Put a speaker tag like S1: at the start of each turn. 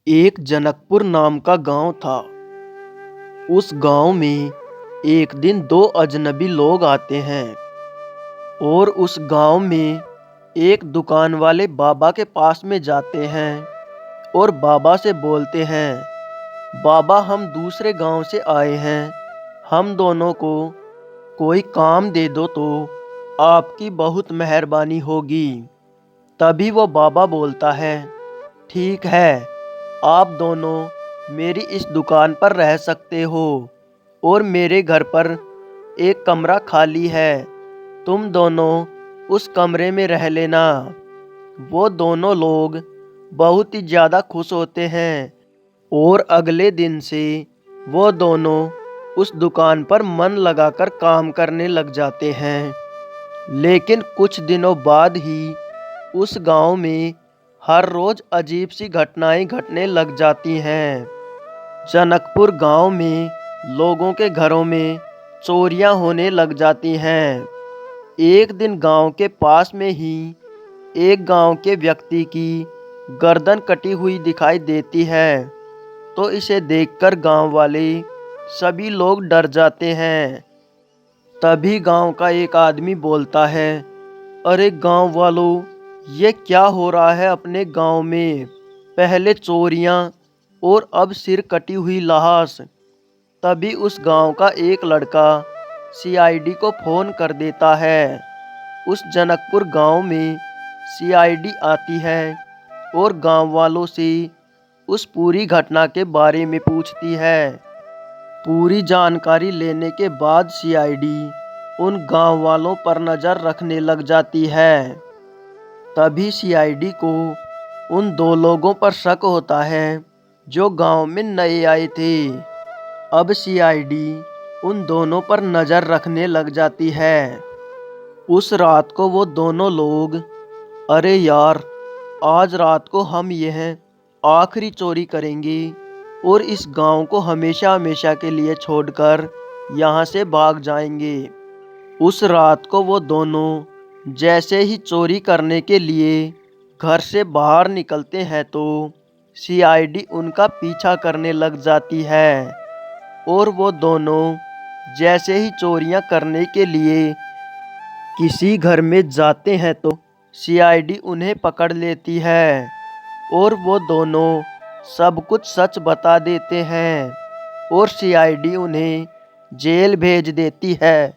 S1: एक जनकपुर नाम का गांव था। उस गांव में एक दिन दो अजनबी लोग आते हैं और उस गांव में एक दुकान वाले बाबा के पास में जाते हैं और बाबा से बोलते हैं, बाबा हम दूसरे गांव से आए हैं, हम दोनों को कोई काम दे दो तो आपकी बहुत मेहरबानी होगी। तभी वो बाबा बोलता है, ठीक है, आप दोनों मेरी इस दुकान पर रह सकते हो और मेरे घर पर एक कमरा खाली है, तुम दोनों उस कमरे में रह लेना। वो दोनों लोग बहुत ही ज़्यादा खुश होते हैं और अगले दिन से वो दोनों उस दुकान पर मन लगाकर काम करने लग जाते हैं। लेकिन कुछ दिनों बाद ही उस गांव में हर रोज अजीब सी घटनाएं घटने लग जाती हैं। जनकपुर गांव में लोगों के घरों में चोरियां होने लग जाती हैं। एक दिन गांव के पास में ही एक गांव के व्यक्ति की गर्दन कटी हुई दिखाई देती है, तो इसे देखकर गांव वाले सभी लोग डर जाते हैं। तभी गांव का एक आदमी बोलता है, अरे गांव वालों, ये क्या हो रहा है अपने गांव में? पहले चोरियां और अब सिर कटी हुई लाश। तभी उस गांव का एक लड़का सीआईडी को फोन कर देता है। उस जनकपुर गांव में सीआईडी आती है और गांव वालों से उस पूरी घटना के बारे में पूछती है। पूरी जानकारी लेने के बाद सीआईडी उन गांव वालों पर नज़र रखने लग जाती है। तभी सीआईडी को उन दो लोगों पर शक होता है जो गांव में नए आए थे। अब सीआईडी उन दोनों पर नज़र रखने लग जाती है। उस रात को वो दोनों लोग, अरे यार, आज रात को हम यह आखिरी चोरी करेंगे और इस गांव को हमेशा हमेशा के लिए छोड़कर यहाँ से भाग जाएंगे। उस रात को वो दोनों जैसे ही चोरी करने के लिए घर से बाहर निकलते हैं तो सीआईडी उनका पीछा करने लग जाती है और वो दोनों जैसे ही चोरियां करने के लिए किसी घर में जाते हैं तो सीआईडी उन्हें पकड़ लेती है और वो दोनों सब कुछ सच बता देते हैं और सीआईडी उन्हें जेल भेज देती है।